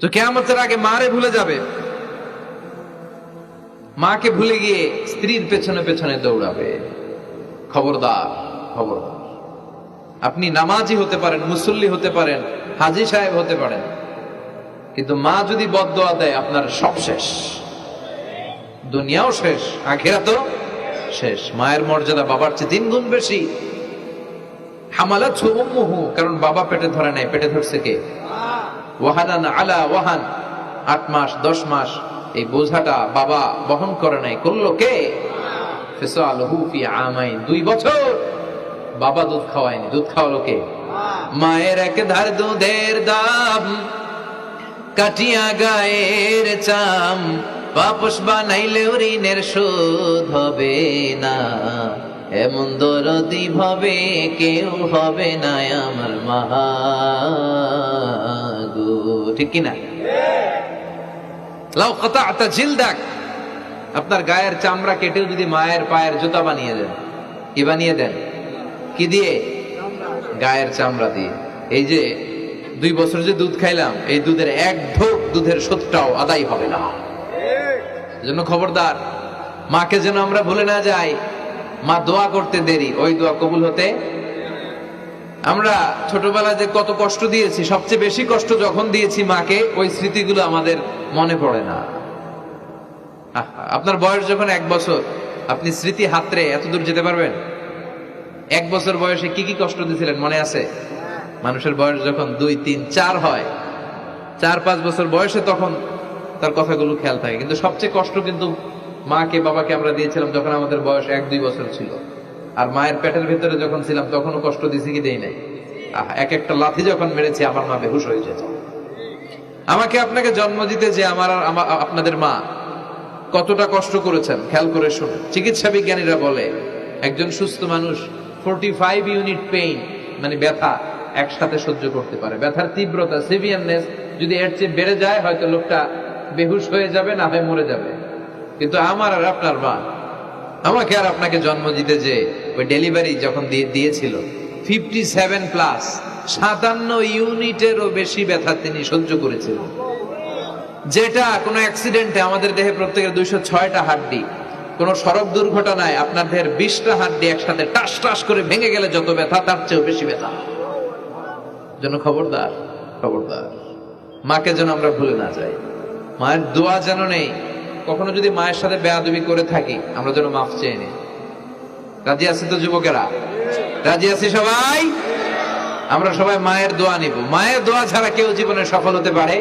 তো কিয়ামতের আগে মারে ভুলে যাবে, মাকে ভুলে গিয়ে স্ত্রীর পেছনে পেছনে দৌড়াবে। খবরদার, খবরদার। আপনি নামাজি হতে পারেন, মুসল্লি হতে পারেন, হাজী সাহেব হতে পারেন, কিন্তু মা যদি বদদোয়া দেয় আপনার সব শেষ, দুনিয়াও শেষ, আখিরাতও শেষ। মায়ের মর্যাদা বাবার চেয়ে 3 গুণ বেশি। হামালাতহু উম্মুহু, কারণ বাবা পেটে ধরে নাই, পেটে ধরছে কে? ওয়াহানান আলা ওয়াহান, 8 মাস 10 মাস এই বোঝাটা বাবা বহন করে নাই, করলো কে? ফিসালহু ফি আমাইন, 2 বছর বাবা দুধ খাওয়ায়নি, দুধ খাওয়ালো কে? মায়ের এক ধার দুধের দাম কাটিয়া গায়ের চাম, পাপস বানাইলেও ঋণের শোধ হবে না, এমন দরদি ভাবে কেউ হবে না আমার মা গো। ঠিক কিনা? লাউ কাতা'তা জিলদাক, আপনার গায়ের চামড়া কেটেও যদি মায়ের পায়ের জুতা বানিয়ে দেন, কি বানিয়ে দেন? কি দিয়ে? গায়ের চামড়া দিয়ে। এই যে 2 বছর যে দুধ খাইলাম, এই দুধের 1 ঢোক দুধের শোধটাও আদায় হবে না। এজন্য খবরদার, মাকে যেন আমরা ভুলে না যাই। মা দোয়া করতে দেরি, ওই দোয়া কবুল হতে। আমরা ছোটবেলায় যে কত কষ্ট দিয়েছি, সবচেয়ে বেশি কষ্ট যখন দিয়েছি মাকে, ওই স্মৃতিগুলো আমাদের মনে পড়ে না। আপনার বয়স যখন 1 বছর, আপনি স্মৃতি হাতরে এত দূর যেতে পারবেন? 1 বছর বয়সে কি কি কষ্ট দিয়েছিলেন মনে আছে? মানুষের বয়স যখন 2, 3, 4 হয়, 4-5 বছর বয়সে, তখন তার কথাগুলো খেয়াল থাকে। কিন্তু সবচেয়ে কষ্ট কিন্তু মাকে বাবাকে আমরা দিয়েছিলাম যখন আমাদের বয়স 1-2 বছর ছিল। আর মায়ের পেটের ভিতরে যখন ছিলাম তখনও কষ্ট দিছি কি দেই নাই? এক একটা লাথি যখন মেরেছি আমার মা বেহুশ হয়ে যেত। আমাকে আপনাকে জন্ম দিতে যে আপনাদের মা কতটা কষ্ট করেছেন খেয়াল করে শুনুন। চিকিৎসা বিজ্ঞানীরা বলে একজন সুস্থ মানুষ 45 ইউনিট পেইন, মানে ব্যথা, একসাথে সহ্য করতে পারে। ব্যথার তীব্রতা, সিভিয়ারনেস যদি এর চেয়ে বেড়ে যায়, হয়তো লোকটা বেহুশ হয়ে যাবে, না হয় মরে যাবে। কিন্তু আমার আর আপনার মা আমাকে আর আপনাকে জন্ম দিতে যে ওই ডেলিভারি যখন দিয়েছিল, 57+, 57 ইউনিটেরও বেশি ব্যথা তিনি সহ্য করেছিলেন। যেটা কোনো অ্যাক্সিডেন্টে আমাদের দেহে প্রত্যেকের 206টা হাড্ডি, কোন সড়ক দুর্ঘটনায় আপনার দেহের 20টা হাড্ডি একসাথে টাস টাস করে ভেঙে গেলে যত ব্যথা, তার চেয়েও বেশি ব্যথা। জন্য খবরদার, খবরদার, মাকে যেন আমরা ভুলে না যাই। মায়ের দোয়া যেন নেই। কখনো যদি মায়ের সাথে বেয়াদবি করে থাকি, আমরা যেন মাফ চেয়ে নিই। রাজি আছি তো যুবকেরা? রাজি আছি সবাই? আমরা সবাই মায়ের দোয়া নিব। মায়ের দোয়া ছাড়া কেউ জীবনে সফল হতে পারে